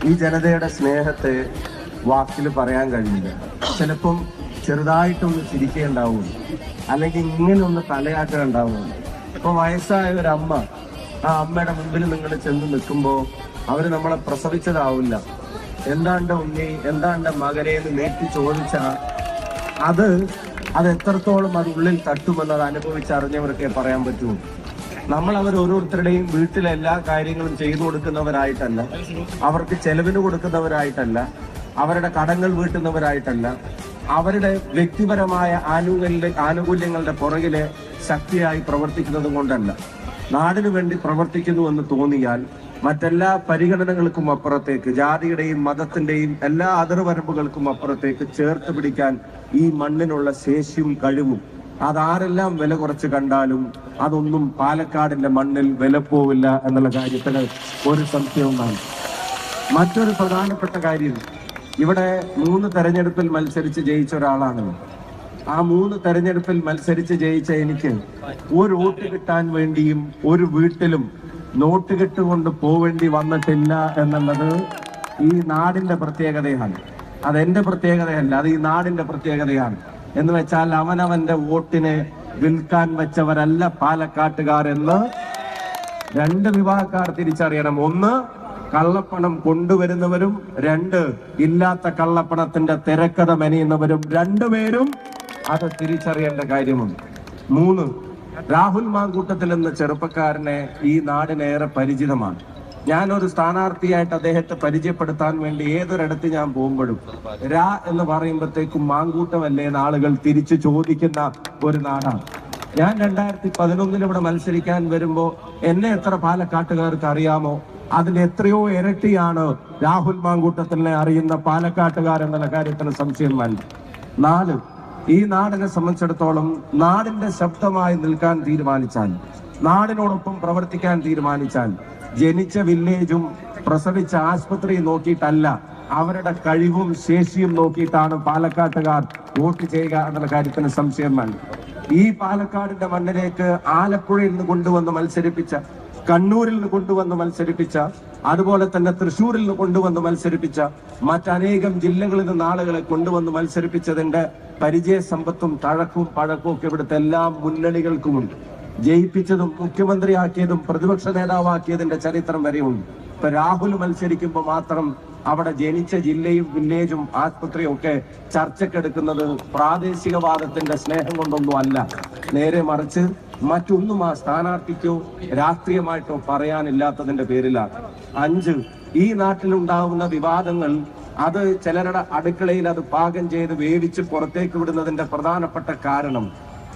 ഈ ജനതയുടെ സ്നേഹത്തെ വാക്കിൽ പറയാൻ കഴിയില്ല. ചിലപ്പം ചെറുതായിട്ടൊന്ന് ചിരിക്കുകയുണ്ടാവും, അല്ലെങ്കിൽ ഇങ്ങനെ ഒന്ന് തലയാട്ടം ഉണ്ടാവും. ഇപ്പൊ വയസ്സായ ഒരു അമ്മ, ആ അമ്മയുടെ മുമ്പിൽ നിങ്ങൾ ചെന്ന് നിൽക്കുമ്പോൾ അവര് നമ്മളെ പ്രസവിച്ചതാവില്ല. എന്താണ്ട് ഉണ്ണി, എന്താണ്ട് മകനെ എന്ന് നേരിട്ട് ചോദിച്ചാൽ അത് എത്രത്തോളം അത് ഉള്ളിൽ തട്ടുമെന്നത് അനുഭവിച്ചറിഞ്ഞവർക്കേ പറയാൻ പറ്റുള്ളൂ. നമ്മൾ അവർ ഓരോരുത്തരുടെയും വീട്ടിലെ എല്ലാ കാര്യങ്ങളും ചെയ്തു കൊടുക്കുന്നവരായിട്ടല്ല, അവർക്ക് ചെലവിന് കൊടുക്കുന്നവരായിട്ടല്ല, അവരുടെ കടങ്ങൾ വീട്ടുന്നവരായിട്ടല്ല, അവരുടെ വ്യക്തിപരമായ ആനുകൂല്യങ്ങളുടെ പുറകിലെ ശക്തിയായി പ്രവർത്തിക്കുന്നത് കൊണ്ടല്ല. നാടിനു വേണ്ടി പ്രവർത്തിക്കുന്നു എന്ന് തോന്നിയാൽ മറ്റെല്ലാ പരിഗണനകൾക്കും അപ്പുറത്തേക്ക്, ജാതിയുടെയും മതത്തിന്റെയും എല്ലാ അതിർവരമ്പുകൾക്കും അപ്പുറത്തേക്ക് ചേർത്ത് പിടിക്കാൻ ഈ മണ്ണിനുള്ള ശേഷിയും കഴിവും അതാരെല്ലാം വില കുറച്ച് കണ്ടാലും അതൊന്നും പാലക്കാടിന്റെ മണ്ണിൽ വില പോവില്ല എന്നുള്ള കാര്യത്തിന് ഒരു സംശയവുമാണ്. മറ്റൊരു പ്രധാനപ്പെട്ട കാര്യം, ഇവിടെ 3 തെരഞ്ഞെടുപ്പിൽ മത്സരിച്ച് ജയിച്ച ഒരാളാണ്. ആ 3 തെരഞ്ഞെടുപ്പിൽ മത്സരിച്ച് ജയിച്ച എനിക്ക് ഒരു വോട്ട് കിട്ടാൻ വേണ്ടിയും ഒരു വീട്ടിലും നോട്ട് കെട്ടുകൊണ്ട് പോവേണ്ടി വന്നിട്ടില്ല എന്നുള്ളത് ഈ നാടിന്റെ പ്രത്യേകതയാണ്. അതെന്റെ പ്രത്യേകതയല്ല, അത് ഈ നാടിന്റെ പ്രത്യേകതയാണ്. എന്ന് വെച്ചാൽ അവനവന്റെ വോട്ടിനെ വിൽക്കാൻ വെച്ചവരല്ല പാലക്കാട്ടുകാർ എന്ന് 2 വിഭാഗക്കാർ തിരിച്ചറിയണം. 1, കള്ളപ്പണം കൊണ്ടുവരുന്നവരും, 2, ഇല്ലാത്ത കള്ളപ്പണത്തിന്റെ തിരക്കഥ മെനയുന്നവരും. 2 പേരും അത് തിരിച്ചറിയേണ്ട കാര്യമുണ്ട്. 3, രാഹുൽ മാങ്കൂട്ടത്തിൽ എന്ന ചെറുപ്പക്കാരനെ ഈ നാടിനേറെ പരിചിതമാണ്. ഞാനൊരു സ്ഥാനാർത്ഥിയായിട്ട് അദ്ദേഹത്തെ പരിചയപ്പെടുത്താൻ വേണ്ടി ഏതൊരിടത്ത് ഞാൻ പോകുമ്പോഴും രാ എന്ന് പറയുമ്പോഴത്തേക്കും മാങ്കൂട്ടമല്ലേ എന്ന് ആളുകൾ തിരിച്ചു ചോദിക്കുന്ന ഒരു നാടാണ്. ഞാൻ 2011 ഇവിടെ മത്സരിക്കാൻ വരുമ്പോ എന്നെ എത്ര പാലക്കാട്ടുകാർക്ക് അറിയാമോ അതിൽ എത്രയോ ഇരട്ടിയാണ് രാഹുൽ മാങ്കൂട്ടത്തിനെ അറിയുന്ന പാലക്കാട്ടുകാർ എന്നുള്ള കാര്യത്തിന് സംശയം വേണ്ട. 4, ഈ നാടിനെ സംബന്ധിച്ചിടത്തോളം നാടിന്റെ ശബ്ദമായി നിൽക്കാൻ തീരുമാനിച്ചാൽ, നാടിനോടൊപ്പം പ്രവർത്തിക്കാൻ തീരുമാനിച്ചാൽ ജനിച്ച വില്ലേജും പ്രസവിച്ച ആശുപത്രിയും നോക്കിയിട്ടല്ല, അവരുടെ കഴിവും ശേഷിയും നോക്കിയിട്ടാണ് പാലക്കാട്ടുകാർ വോട്ട് ചെയ്യുക എന്നുള്ള കാര്യത്തിന് സംശയം വേണ്ട. ഈ പാലക്കാടിന്റെ മണ്ണിലേക്ക് ആലപ്പുഴയിൽ നിന്ന് കൊണ്ടുവന്ന് മത്സരിപ്പിച്ച, കണ്ണൂരിൽ നിന്ന് കൊണ്ടുവന്ന് മത്സരിപ്പിച്ച, അതുപോലെ തന്നെ തൃശ്ശൂരിൽ നിന്ന് കൊണ്ടുവന്ന് മത്സരിപ്പിച്ച, മറ്റനേകം ജില്ലകളിൽ നിന്ന് ആളുകളെ കൊണ്ടുവന്ന് മത്സരിപ്പിച്ചതിന്റെ പരിചയ സമ്പത്തും തഴക്കവും പഴക്കവും ഒക്കെ ഇവിടുത്തെ എല്ലാ മുന്നണികൾക്കുമുണ്ട്. ജയിപ്പിച്ചതും മുഖ്യമന്ത്രിയാക്കിയതും പ്രതിപക്ഷ നേതാവാക്കിയതിന്റെ ചരിത്രം വരെയുണ്ട്. ഇപ്പൊ രാഹുൽ മത്സരിക്കുമ്പോൾ മാത്രം അവിടെ ജനിച്ച ജില്ലയും വില്ലേജും ആശുപത്രിയും ഒക്കെ ചർച്ചക്കെടുക്കുന്നത് പ്രാദേശികവാദത്തിന്റെ സ്നേഹം കൊണ്ടൊന്നും അല്ല, നേരെ മറിച്ച് മറ്റൊന്നും ആ സ്ഥാനാർത്ഥിക്കോ രാഷ്ട്രീയമായിട്ടോ പറയാനില്ലാത്തതിന്റെ പേരിലാണ്. 5, ഈ നാട്ടിലുണ്ടാവുന്ന വിവാദങ്ങൾ അത് ചിലരുടെ അടുക്കളയിൽ അത് പാകം ചെയ്ത് വേവിച്ച് പുറത്തേക്ക് വിടുന്നതിന്റെ പ്രധാനപ്പെട്ട കാരണം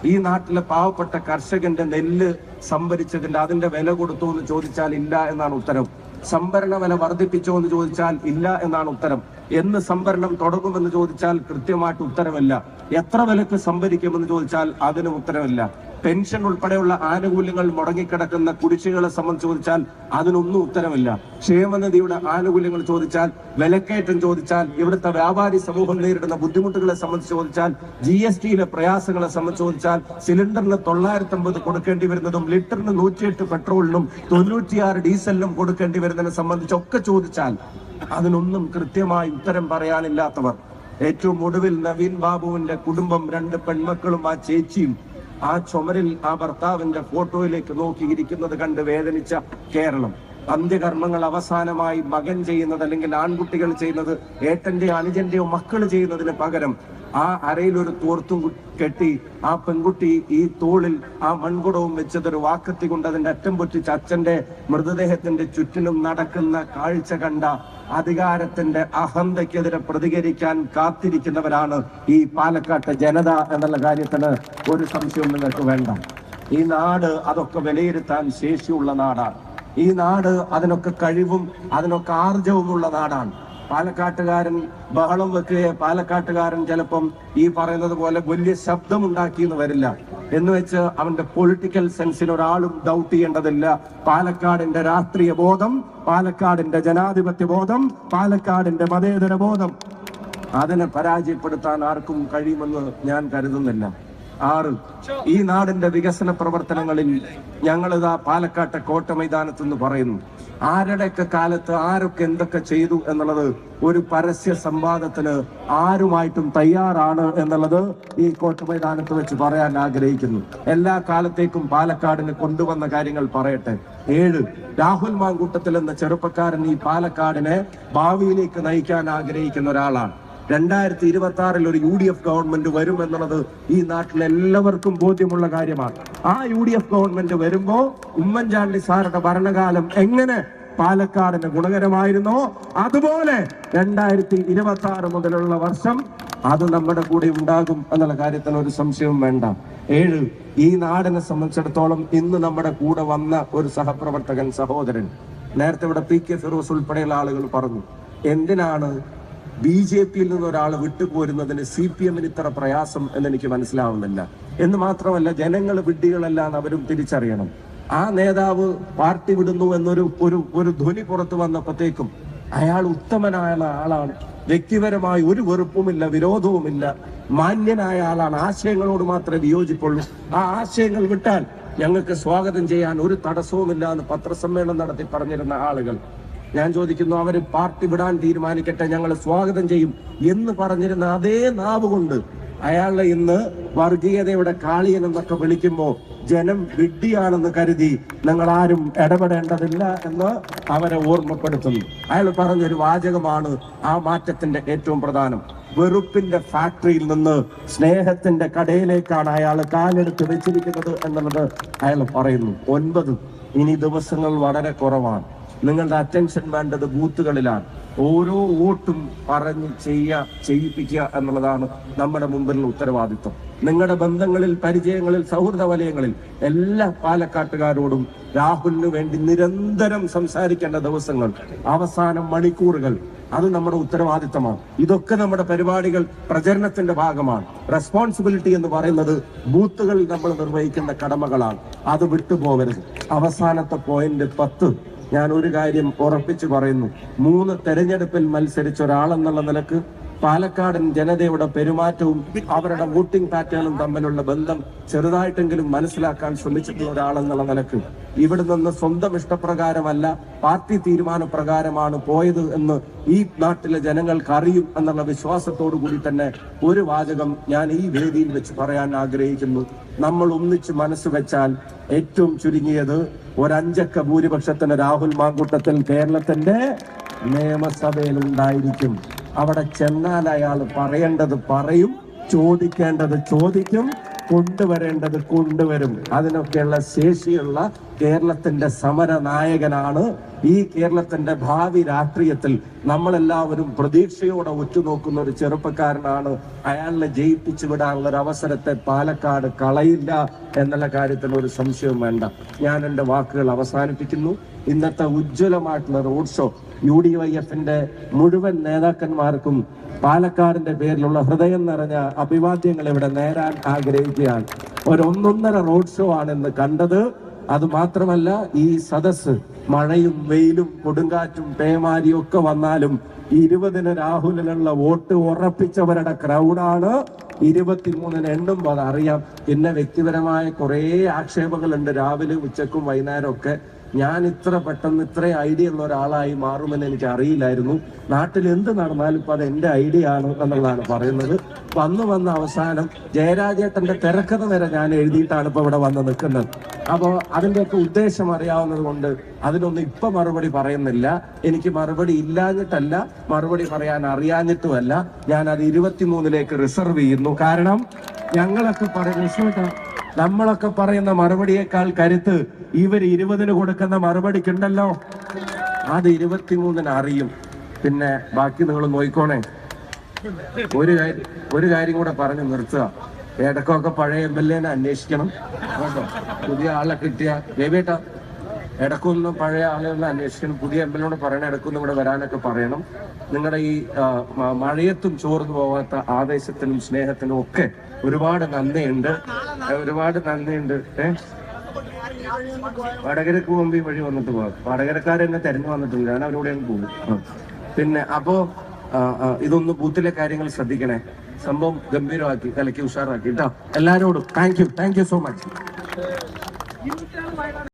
ഈ നാട്ടിലെ പാവപ്പെട്ട കർഷകന്റെ നെല്ല് സംഭരിച്ചതിന്റെ അതിന്റെ വില കൊടുത്തു എന്ന് ചോദിച്ചാൽ ഇല്ല എന്നാണ് ഉത്തരം. സംഭരണ വില വർദ്ധിപ്പിച്ചോ എന്ന് ചോദിച്ചാൽ ഇല്ല എന്നാണ് ഉത്തരം. എന്ന് സംഭരണം തുടങ്ങുമെന്ന് ചോദിച്ചാൽ കൃത്യമായിട്ട് ഉത്തരമില്ല. എത്ര വിലക്ക് സംഭരിക്കുമെന്ന് ചോദിച്ചാൽ അതിനും ഉത്തരമില്ല. പെൻഷൻ ഉൾപ്പെടെയുള്ള ആനുകൂല്യങ്ങൾ മുടങ്ങിക്കിടക്കുന്ന കുടിശ്ശികളെ സംബന്ധിച്ച് ചോദിച്ചാൽ അതിനൊന്നും ഉത്തരമില്ല. ക്ഷേമനിധിയുടെ ആനുകൂല്യങ്ങൾ ചോദിച്ചാൽ, വിലക്കയറ്റം ചോദിച്ചാൽ, ഇവിടുത്തെ വ്യാപാരി സമൂഹം നേരിടുന്ന ബുദ്ധിമുട്ടുകളെ സംബന്ധിച്ച് ചോദിച്ചാൽ, GSTയിലെ പ്രയാസങ്ങളെ സംബന്ധിച്ച് ചോദിച്ചാൽ, സിലിണ്ടറിന് 950 കൊടുക്കേണ്ടി വരുന്നതും ലിറ്ററിന് 108 പെട്രോളിനും 96 ഡീസലിനും കൊടുക്കേണ്ടി വരുന്നതിനെ സംബന്ധിച്ചൊക്കെ ചോദിച്ചാൽ അതിനൊന്നും കൃത്യമായി ഉത്തരം പറയാനില്ലാത്തവർ. ഏറ്റവും ഒടുവിൽ നവീൻ ബാബുവിന്റെ കുടുംബം, 2 പെൺമക്കളും ആ ചേച്ചിയും ആ ചുമരിൽ ആ ഭർത്താവിന്റെ ഫോട്ടോയിലേക്ക് നോക്കിയിരിക്കുന്നത് കണ്ട് വേദനിച്ച കേരളം. അന്ത്യകർമ്മങ്ങൾ അവസാനമായി മകൻ ചെയ്യുന്നത്, അല്ലെങ്കിൽ ആൺകുട്ടികൾ ചെയ്യുന്നത്, ഏട്ടന്റെയോ അനുജന്റെയോ മക്കൾ ചെയ്യുന്നതിന് പകരം ആ അരയിൽ ഒരു തോർത്തും കെട്ടി ആ പെൺകുട്ടി ഈ തോളിൽ ആ മൺകുടവും വെച്ചതൊരു വാക്കത്തി കൊണ്ട് അതിന്റെ അറ്റം പൊറ്റിച്ച് അച്ഛന്റെ മൃതദേഹത്തിന്റെ ചുറ്റിനും നടക്കുന്ന കാഴ്ച കണ്ട അധികാരത്തിന്റെ അഹന്തയ്ക്കെതിരെ പ്രതികരിക്കാൻ കാത്തിരിക്കുന്നവരാണ് ഈ പാലക്കാട്ടെ ജനത എന്നുള്ള കാര്യത്തിന് ഒരു സംശയവും നിങ്ങൾക്ക് വേണ്ട. ഈ നാട് അതൊക്കെ വിലയിരുത്താൻ ശേഷിയുള്ള നാടാണ്. ഈ നാട് അതിനൊക്കെ കഴിവും അതിനൊക്കെ ആർജവുമുള്ള നാടാണ്. പാലക്കാട്ടുകാരൻ ബഹളം വെക്കുകയെ പാലക്കാട്ടുകാരൻ ചിലപ്പം ഈ പറയുന്നത് പോലെ വലിയ ശബ്ദം ഉണ്ടാക്കിയെന്ന് വരില്ല. എന്ന് വെച്ച് അവന്റെ പൊളിറ്റിക്കൽ സെൻസിന് ഒരാളും ഡൗട്ട് ചെയ്യേണ്ടതില്ല. പാലക്കാടിന്റെ രാഷ്ട്രീയ ബോധം, പാലക്കാടിന്റെ ജനാധിപത്യ ബോധം, പാലക്കാടിന്റെ മതേതര ബോധം, അതിനെ പരാജയപ്പെടുത്താൻ ആർക്കും കഴിയുമെന്ന് ഞാൻ കരുതുന്നില്ല. 6, ഈ നാടിന്റെ വികസന പ്രവർത്തനങ്ങളിൽ ഞങ്ങളിതാ പാലക്കാട്ടെ കോട്ട മൈതാനത്ത് നിന്ന് പറയുന്നു, ആരുടെയൊക്കെ കാലത്ത് ആരൊക്കെ എന്തൊക്കെ ചെയ്തു എന്നുള്ളത് ഒരു പരസ്യ സംവാദത്തിന് ആരുമായിട്ടും തയ്യാറാണ് എന്നുള്ളത് ഈ കോട്ടുമൈതാനത്ത് വെച്ച് പറയാൻ ആഗ്രഹിക്കുന്നു. എല്ലാ കാലത്തേക്കും പാലക്കാടിന് കൊണ്ടുവന്ന കാര്യങ്ങൾ പറയട്ടെ. 7 രാഹുൽ മാങ്കൂട്ടത്തിൽ എന്ന ചെറുപ്പക്കാരൻ ഈ പാലക്കാടിനെ ഭാവിയിലേക്ക് നയിക്കാൻ ആഗ്രഹിക്കുന്ന ഒരാളാണ്. 2026 ഒരു UDF ഗവൺമെന്റ് വരും എന്നുള്ളത് ഈ നാട്ടിലെ എല്ലാവർക്കും ബോധ്യമുള്ള കാര്യമാണ്. ആ UDF ഗവൺമെന്റ് വരുമ്പോ ഉമ്മൻചാണ്ടി സാറുടെ ഭരണകാലം എങ്ങനെ പാലക്കാടിന് ഗുണകരമായിരുന്നോ അതുപോലെ 2026 മുതലുള്ള വർഷം അത് നമ്മുടെ കൂടെ ഉണ്ടാകും എന്നുള്ള കാര്യത്തിൽ ഒരു സംശയവും വേണ്ട. 7 ഈ നാടിനെ സംബന്ധിച്ചിടത്തോളം ഇന്ന് നമ്മുടെ കൂടെ വന്ന ഒരു സഹപ്രവർത്തകൻ സഹോദരൻ, നേരത്തെ ഇവിടെ PK ഫിറോസ് ഉൾപ്പെടെയുള്ള ആളുകൾ പറഞ്ഞു, എന്തിനാണ് BJPയിൽ നിന്ന് ഒരാൾ വിട്ടുപോരുന്നതിന് CPM-ന് ഇത്ര പ്രയാസം എന്നെനിക്ക് മനസ്സിലാവുന്നില്ല. എന്ന് മാത്രമല്ല, ജനങ്ങൾ വിഡ്ഢികളെല്ലാം അവരും തിരിച്ചറിയണം. ആ നേതാവ് പാർട്ടി വിടുന്നു എന്നൊരു ഒരു ധ്വനി പുറത്തു വന്നപ്പോഴത്തേക്കും അയാൾ ഉത്തമനായ ആളാണ്, വ്യക്തിപരമായി ഒരു വെറുപ്പുമില്ല, വിരോധവുമില്ല, മാന്യനായ ആളാണ്, ആശയങ്ങളോട് മാത്രമേ വിയോജിപ്പുള്ളൂ, ആ ആശയങ്ങൾ വിട്ടാൽ ഞങ്ങൾക്ക് സ്വാഗതം ചെയ്യാൻ ഒരു തടസ്സവുമില്ല എന്ന് പത്രസമ്മേളനം നടത്തി പറഞ്ഞിരുന്ന ആളുകൾ. ഞാൻ ചോദിക്കുന്നു, അവര് പാർട്ടി വിടാൻ തീരുമാനിക്കട്ടെ, ഞങ്ങൾ സ്വാഗതം ചെയ്യും എന്ന് പറഞ്ഞിരുന്ന അതേ നാവ് കൊണ്ട് അയാളെ ഇന്ന് വർഗീയതയുടെ കാളിയൻ എന്നൊക്കെ വിളിക്കുമ്പോ ജനം വിഡ്ഢിയാണെന്ന് കരുതി നിങ്ങൾ ആരും ഇടപെടേണ്ടതില്ല എന്ന് അവരെ ഓർമ്മപ്പെടുത്തുന്നു. അയാൾ പറഞ്ഞൊരു വാചകമാണ് ആ മാറ്റത്തിന്റെ ഏറ്റവും പ്രധാനം. വെറുപ്പിന്റെ ഫാക്ടറിയിൽ നിന്ന് സ്നേഹത്തിന്റെ കടയിലേക്കാണ് അയാൾ കാലെടുത്ത് വെച്ചിരിക്കുന്നത് എന്നുള്ളത് അയാൾ പറയുന്നു. 9 ഇനി ദിവസങ്ങൾ വളരെ കുറവാണ്. നിങ്ങളുടെ അറ്റൻഷൻ വേണ്ടത് ബൂത്തുകളിലാണ്. ഓരോ വോട്ടും പറഞ്ഞ് ചെയ്യിപ്പിക്കുക എന്നുള്ളതാണ് നമ്മുടെ മുമ്പിലുള്ള ഉത്തരവാദിത്വം. നിങ്ങളുടെ ബന്ധങ്ങളിൽ, പരിചയങ്ങളിൽ, സൗഹൃദ വലയങ്ങളിൽ എല്ലാ പാലക്കാട്ടുകാരോടും രാഹുലിന് വേണ്ടി നിരന്തരം സംസാരിക്കേണ്ട ദിവസങ്ങൾ, അവസാനം മണിക്കൂറുകൾ, അത് നമ്മുടെ ഉത്തരവാദിത്തമാണ്. ഇതൊക്കെ നമ്മുടെ പരിപാടികൾ പ്രചരണത്തിന്റെ ഭാഗമാണ്. റെസ്പോൺസിബിലിറ്റി എന്ന് പറയുന്നത് ബൂത്തുകളിൽ നമ്മൾ നിർവഹിക്കുന്ന കടമകളാണ്. അത് വിട്ടുപോകരുത്. അവസാനത്തെ പോയിന്റ് 10. ഞാൻ ഒരു കാര്യം ഉറപ്പിച്ചു പറയുന്നു. 3 തെരഞ്ഞെടുപ്പിൽ മത്സരിച്ച ഒരാളെന്നുള്ള നിലക്ക് പാലക്കാടൻ ജനതയുടെ പെരുമാറ്റവും അവരുടെ വോട്ടിംഗ് പാറ്റേണും തമ്മിലുള്ള ബന്ധം ചെറുതായിട്ടെങ്കിലും മനസ്സിലാക്കാൻ ശ്രമിച്ചിട്ടുള്ള ഒരാളെന്നുള്ള നിലക്ക് ഇവിടെ നിന്ന് സ്വന്തം ഇഷ്ടപ്രകാരമല്ല, പാർട്ടി തീരുമാനപ്രകാരമാണ് പോയത് എന്ന് ഈ നാട്ടിലെ ജനങ്ങൾക്ക് അറിയും എന്നുള്ള വിശ്വാസത്തോടു കൂടി തന്നെ ഒരു വാചകം ഞാൻ ഈ വേദിയിൽ വെച്ച് പറയാൻ ആഗ്രഹിക്കുന്നു. നമ്മൾ ഒന്നിച്ച് മനസ്സ് വെച്ചാൽ ഏറ്റവും ചുരുങ്ങിയത് ഒരു 5 അക്ക ഭൂരിപക്ഷത്തിന് രാഹുൽ മാങ്കൂട്ടത്തിൽ കേരളത്തിന്റെ നിയമസഭയിൽ ഉണ്ടായിരിക്കും. അവിടെ ചെന്നാൽ അയാൾ പറയേണ്ടത് പറയും, ചോദിക്കേണ്ടത് ചോദിക്കും, കൊണ്ടുവരേണ്ടത് കൊണ്ടുവരും. അതിനൊക്കെയുള്ള ശേഷിയുള്ള കേരളത്തിന്റെ സമര നായകനാണ്. ഈ കേരളത്തിന്റെ ഭാവി രാഷ്ട്രീയത്തിൽ നമ്മളെല്ലാവരും പ്രതീക്ഷയോടെ ഉറ്റുനോക്കുന്ന ഒരു ചെറുപ്പക്കാരനാണ്. അയാളെ ജയിപ്പിച്ചു വിടാനുള്ള ഒരു അവസരത്തെ പാലക്കാട് കളയില്ല എന്നുള്ള കാര്യത്തിൽ ഒരു സംശയവും വേണ്ട. ഞാൻ എൻ്റെ വാക്കുകൾ അവസാനിപ്പിക്കുന്നു. ഇന്നത്തെ ഉജ്ജ്വലമായിട്ടുള്ള റോഡ് ഷോ UDYF-ന്റെ മുഴുവൻ നേതാക്കന്മാർക്കും പാലക്കാടിന്റെ പേരിലുള്ള ഹൃദയം നിറഞ്ഞ അഭിവാദ്യങ്ങൾ ഇവിടെ നേരാൻ ആഗ്രഹിക്കുകയാണ്. ഒരു 1.5 റോഡ് ഷോ ആണെന്ന് കണ്ടത്. അത് മാത്രമല്ല, ഈ സദസ് മഴയും വെയിലും കൊടുങ്കാറ്റും പേമാരിയും ഒക്കെ വന്നാലും 20-ന് രാഹുലിനുള്ള വോട്ട് ഉറപ്പിച്ചവരുടെ ക്രൗഡാണ്. 23-ന് എണ്ണുമ്പോൾ അതറിയാം. പിന്നെ വ്യക്തിപരമായ കുറേ ആക്ഷേപങ്ങളുണ്ട് രാവിലെ, ഉച്ചക്കും വൈകുന്നേരം ഒക്കെ. ഞാൻ ഇത്ര പെട്ടെന്ന് ഇത്ര ഐഡിയ ഉള്ള ഒരാളായി മാറുമെന്ന് എനിക്ക് അറിയില്ലായിരുന്നു. നാട്ടിൽ എന്ത് നടന്നാലും ഇപ്പൊ അത് എന്റെ ഐഡിയ ആണ് എന്നുള്ളതാണ് പറയുന്നത്. വന്ന് അവസാനം ജയരാജേട്ടന്റെ തിരക്കഥ വരെ ഞാൻ എഴുതിയിട്ടാണ് ഇപ്പൊ ഇവിടെ വന്ന് നിൽക്കുന്നത്. അപ്പോൾ അതിന്റെയൊക്കെ ഉദ്ദേശം അറിയാവുന്നത് കൊണ്ട് അതിനൊന്നും ഇപ്പൊ മറുപടി പറയുന്നില്ല. എനിക്ക് മറുപടി ഇല്ലാഞ്ഞിട്ടല്ല, മറുപടി പറയാൻ അറിയാഞ്ഞിട്ടുമല്ല. ഞാൻ അത് 23-ലേക്ക് റിസർവ് ചെയ്യുന്നു. കാരണം നമ്മളൊക്കെ പറയുന്ന മറുപടിയേക്കാൾ കരുത്ത് ഇവർ 20-ന് കൊടുക്കുന്ന മറുപടിക്കുണ്ടല്ലോ. അത് 23-ന് അറിയും. പിന്നെ ബാക്കി നിങ്ങൾ നോയിക്കോണേ. ഒരു കാര്യം കൂടെ പറഞ്ഞു നിർത്തുക. ഇടക്കൊക്കെ പഴയ MLA-നെ അന്വേഷിക്കണം. പുതിയ ആളെ കിട്ടിയ ദേവേട്ടാ, ഇടക്കൊന്നും പഴയ ആളുകളെ അന്വേഷിക്കണം. പുതിയ MLA-നോട് പറയണം, ഇടക്കൊന്നും ഇവിടെ വരാനൊക്കെ പറയണം. നിങ്ങളുടെ ഈ മഴയത്തും ചോർന്നു പോവാത്ത ആവേശത്തിനും സ്നേഹത്തിനും ഒക്കെ ഒരുപാട് നന്ദിയുണ്ട്. വടകരക്ക് പോകുമ്പോ ഈ വഴി വന്നിട്ട് പോകാം. വടകരക്കാരെന്നെ തെരഞ്ഞു വന്നിട്ടുണ്ട്, ഞാൻ അവരോട് പോകും. പിന്നെ അപ്പോ ഇതൊന്ന് ബൂത്തിലെ കാര്യങ്ങൾ ശ്രദ്ധിക്കണേ. സംഭവം ഗംഭീരമാക്കി, കലക്കി ഉഷാറാക്കി കേട്ടോ. എല്ലാരോടും താങ്ക് യു സോ മച്ച്.